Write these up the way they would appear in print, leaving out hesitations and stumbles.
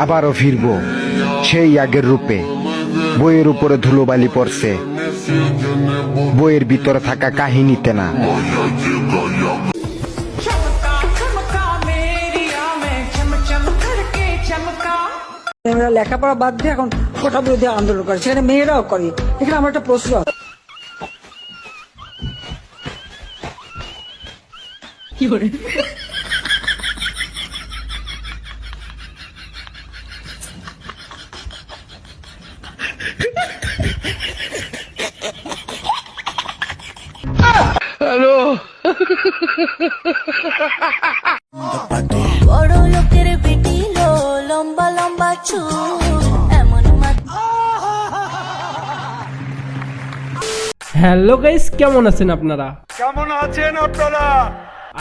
আবারও ফিরবো সেই আগের রূপে। বইয়ের উপরে ধুলোবালি পড়ছে, বইয়ের ভিতরে থাকা কাহিনীতে না। লেখাপড়া বাদ দিয়ে এখন কোটা বিরোধী আন্দোলন করে, সেখানে মেয়েরাও করে। এখানে আমার একটা প্রশ্ন, কি করে হ্যালো বড় লোকের বেটি লো, লম্বা লম্বা চুল এমন হ্যালো গাইস, কেমন আছেন আপনারা?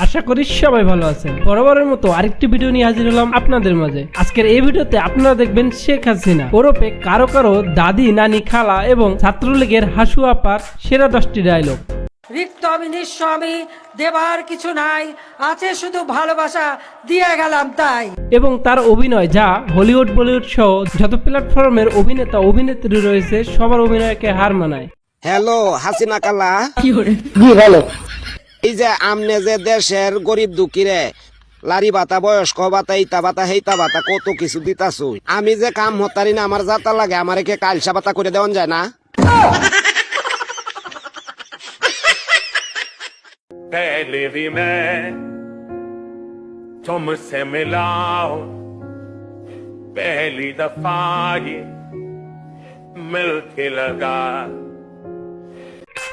আশা করি সবাই ভালো আছেন। বরাবরের মতো আরেকটি ভিডিও নিয়ে হাজির হলাম আপনাদের মাঝে। আজকের এই ভিডিওতে আপনারা দেখবেন শেখ হাসিনা ওরফে কারো কারো দাদি, নানি, খালা এবং ছাত্রলীগের হাসু আপার সেরা 10টি ডায়লগ। রিক্ত আমি নিঃস্ব, আমি দেবার কিছু নাই, আছে শুধু ভালোবাসা, দিয়ে গেলাম তাই। এবং তার অভিনয়, যা হলিউড বলিউড সহ যত প্ল্যাটফর্মের অভিনেতা অভিনেত্রী রয়েছে সবার অভিনয়কে হার মানায়। হ্যালো হাসিনা কালা, কি করে এই যে আমনে যে দেশের গরিব দুঃখীরে লারি বাতা, বয়স্ক বাতা, ইতা বাতা, হেইতা বাতা কত কিছু দিতাছু, আমি যে কাম হতারি না, আমার যাতা লাগে, আমার কে কালসা বাতা করে দেওয়া যায় না? पहले भी मैं तुमसे मिला हूं, पहली दफा ये मिलके लगा।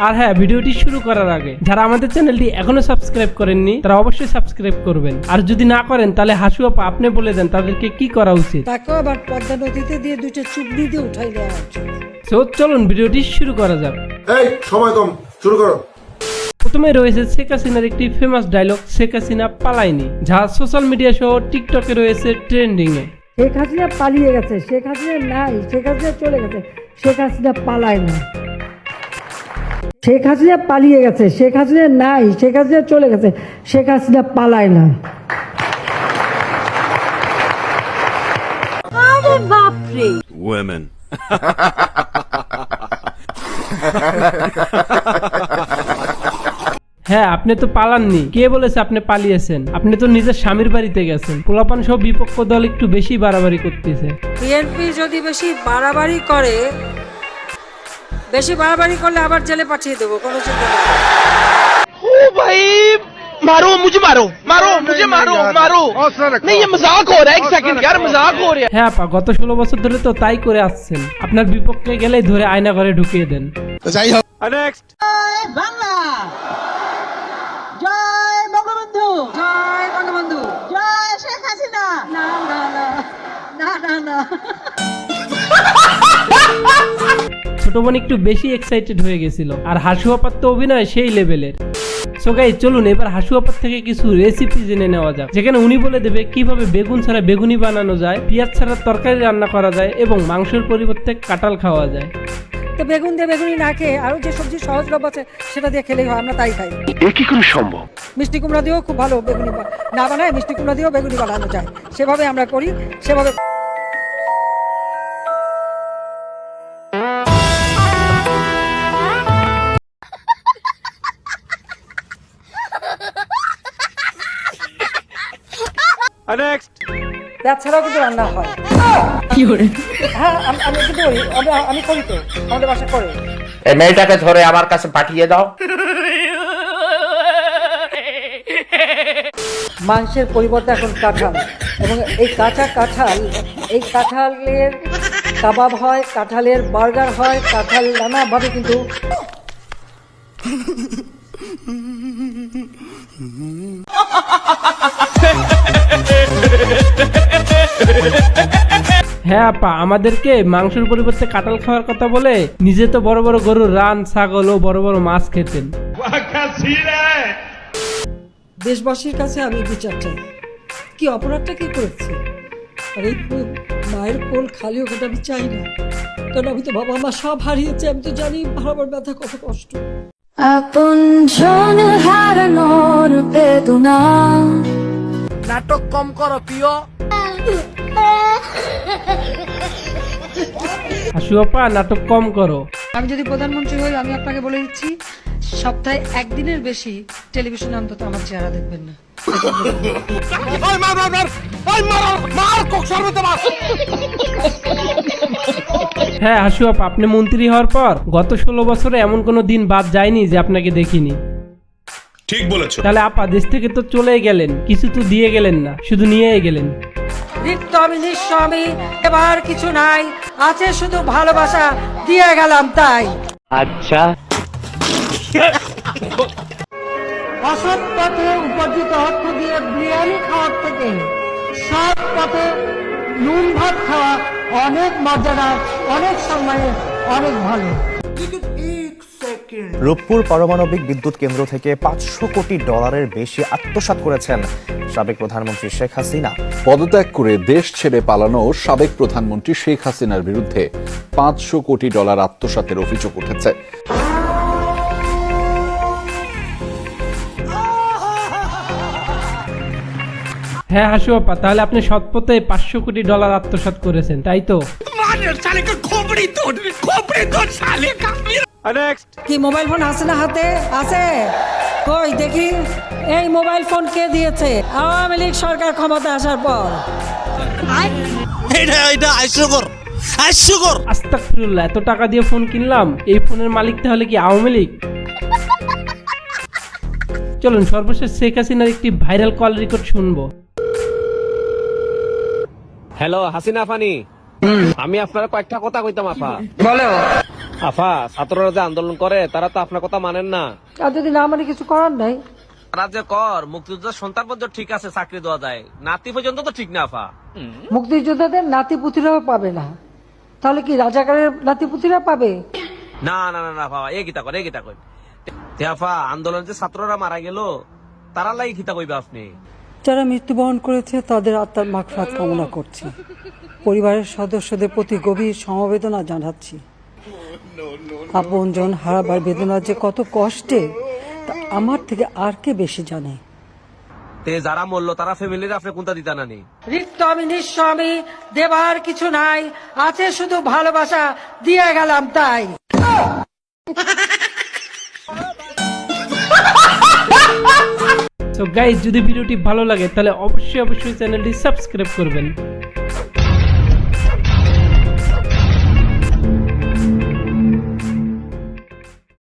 আর হ্যাঁ, ভিডিওটি শুরু করার আগে যারা আমাদের চ্যানেলটি এখনো সাবস্ক্রাইব করেননি তারা অবশ্যই সাবস্ক্রাইব করবেন। আর যদি না করেন তাহলে হাসু আপা আপনি বলে দেন তাদেরকে কি করা উচিত। তাকেও আবার পদ্মা নদীতে দিয়ে দুইটা চুবড়ি দিয়ে উঠাই দেওয়া উচিত। তো চলুন ভিডিওটি শুরু করা যাক। এই সময় কম, শুরু করো। প্রথমে রয়েছে শেখ হাসিনার একটি ফেমাস ডায়লগ, শেখ হাসিনা পালায়নি, যা সোশ্যাল মিডিয়া সহ টিকটকে রয়েছে ট্রেন্ডিং এ। শেখ হাসিনা পালিয়ে গেছে, শেখ হাসিনা নাই, শেখ হাসিনা চলে গেছে, শেখ হাসিনা পালায় না। শেখ হাসিনা পালিয়ে গেছে, শেখ হাসিনা নাই, শেখ হাসিনা চলে গেছে, শেখ হাসিনা পালায় না। আরে বাপরে, Women. হ্যাঁ, আপনি তো পালাননি, কে বলেছে আপনি পালিয়েছেন? আপনি তো নিজের স্বামীর বাড়িতে গেছেন। পোলাপান সহ বিপক্ষ দল একটু বেশি বাড়াবাড়ি করতেছে। বিএনপি যদি বেশি বাড়াবাড়ি করে, বেশি বাড়াবাড়ি করলে আবার জেলে পাঠিয়ে দেবো, কোনো চিন্তা নেই। ओ भाई मारो मुझे, मारो मारो मुझे, मारो मारो। नहीं ये मजाक हो रहा है, एक सेकंड यार, मजाक हो रहा है। হ্যাঁ আপা, গত 16 বছর ধরে তো তাই করে আসছেন। আপনার বিপক্ষে গেলেই ধরে আয়না ঘরে ঢুকিয়ে দেন। Next. বাংলা জয় বঙ্গবন্ধু, জয় বঙ্গবন্ধু, জয় শেখ হাসিনা। না না না না না না, ছোট বোন একটু বেশি এক্সাইটেড হয়ে গেছিল। আর হাসু আপার তো অভিনয় সেই লেভেলের। সো গাইস, চলুন এবার হাসু আপার থেকে কিছু রেসিপি জেনে নেওয়া যাক, যেখানে উনি বলে দেবে কিভাবে বেগুন ছাড়া বেগুনি বানানো যায়, পেঁয়াজ ছাড়া তরকারি রান্না করা যায় এবং মাংসের পরিবর্তে কাঁঠাল খাওয়া যায়। তো বেগুন দিয়ে বেগুনি না খেয়ে আরো যে সবজি সহজলভ্য আছে সেটা দিয়ে খেলেই হয়, আমরা তাই খাই। এ কি করে সম্ভব? মিষ্টি কুমড়া দিয়েও খুব ভালো বেগুনি না বানায়, মিষ্টি কুমড়া দিয়েও বেগুনি বানানো যায়, সেভাবে আমরা করি, সেভাবে। Next. পেঁয়াজ ছাড়াও কিন্তু রান্না হয়। কি করে? হ্যাঁ, আমি কিন্তু করি, আমি করি তো, আমাদের বাসা করে। এই মেয়েটাকে ধরে আমার কাছে পাঠিয়ে দাও। মাংসের পরিবর্তে এখন কাঁঠাল, এবং এই কাঁচা কাঁঠাল, এই কাঁঠালের কাবাব হয়, কাঁঠালের বার্গার হয়, কাঁঠাল নানাভাবে কিন্তু। হ্যাঁ আপা, আমাদেরকে মাংসের পরিবর্তে কাঁঠাল খাওয়ার কথা বলে নিজে তো বড় বড় গরুর রান, ছাগল ও বড় বড় মাছ খেতেন। দেশবাসীর কাছে আমি বিচার চাই, কি অপরাধটা কি করেছে? আর এই মায়ের কোল খালি ওখানে আমি চাই না, কারণ আমি তো বাবা মা সব হারিয়েছি, আমি তো জানি হারাবার ব্যথা কত কষ্ট। আপনজন হারানোর বেদনা। নাটক কম করো প্রিয়। হাসু আপা নাটক কম করো। আমি যদি প্রধানমন্ত্রী হই, আমি আপনাকে বলে দিচ্ছি, সপ্তাহে একদিনের বেশি টেলিভিশনে অন্তত আমার চেহারা দেখবেন না। হ্যাঁ হাসু আপা, আপনি মন্ত্রী হওয়ার পর গত 16 বছরে এমন কোনো দিন বাদ যায়নি যে আপনাকে দেখিনি। ঠিক বলেছো। তাহলে আপা দেশ থেকে তো চলেই গেলেন, কিছু তো দিয়ে গেলেন না, শুধু নিয়েই গেলেন। রিক্ত আমি নিঃস্ব আমি, এবার কিছু নাই, আছে শুধু ভালোবাসা, দিয়ে গেলাম তাই। আচ্ছা, অসৎ পথে উপার্জিত অর্থ দিয়ে বিরিয়ানি খাওয়ার থেকে সৎ পথে নুন ভাত খাওয়া অনেক মজাদার, অনেক সম্মানের, অনেক ভালো। রূপপুর পারমাণবিক বিদ্যুৎ কেন্দ্র থেকে $500 কোটি বেশি আত্মসাৎ করেছেন সাবেক প্রধানমন্ত্রী শেখ হাসিনা। পদত্যাগ করে দেশ ছেড়ে পালানো সাবেক প্রধানমন্ত্রী শেখ হাসিনার বিরুদ্ধে $500 কোটি আত্মসাতের অভিযোগ উঠেছে। হ্যাঁ হাসু আপা, তাহলে আপনি সৎপথে $500 কোটি আত্মসাৎ করেছেন, তাই তো? Next. কি মোবাইল ফোন আছে না হাতে? আছে, কই দেখি। এই মোবাইল ফোন কে দিয়েছে? আওয়ামী লীগ সরকার ক্ষমতা আসার পর। আস্তাগফিরুল্লাহ, এত টাকা দিয়ে ফোন কিনলাম, এই ফোনের মালিক তাহলে কি আওয়ামী লীগ? চলুন সর্বশেষ শেখ হাসিনার একটি ভাইরাল কল রেকর্ড শুনবো। হ্যালো হাসিনা ফানি, আমি আপনার কয়েকটা কথা কইতাম আপা। বলো। আফা, ছাত্ররা যে আন্দোলন করে তারা তো আপনার কথা মানেন না। আর যদি না মানে কিছু করার নাই। তারা যে কর মুক্তিযোদ্ধার সন্তান পর্যন্ত ঠিক আছে, চাকরি দেওয়া যায়, নাতি পর্যন্ত তো ঠিক না আফা। মুক্তিযোদ্ধাদের নাতিপুতিরাও পাবে না, তাহলে কি রাজাকারের নাতিপুতিরা পাবে? না না না না বাবা, এ গীতা কর, এ গীতা কর। তে আফা, আন্দোলন যে ছাত্ররা মারা গেল তারা লাই গীতা কইবে আপনি। যারা মৃত্যুবরণ করেছে তাদের আত্মার মাগফিরাত কামনা করছি, পরিবারের সদস্যদের প্রতি গভীর সমবেদনা জানাচ্ছি। আপনজন হারাবার বেদনা যে কত কষ্টে, তা আমার থেকে আর কে বেশি জানে। তে যারা মরল তারা ফ্যামিলির আপনি কোনটা দিতা নানি? রিক্ত আমি নিঃস্ব আমি, দেবার কিছু নাই, আছে শুধু ভালোবাসা, দিয়ে গেলাম তাই। সো গাইস, যদি ভিডিওটি ভালো লাগে তাহলে অবশ্যই চ্যানেলটি সাবস্ক্রাইব করবেন।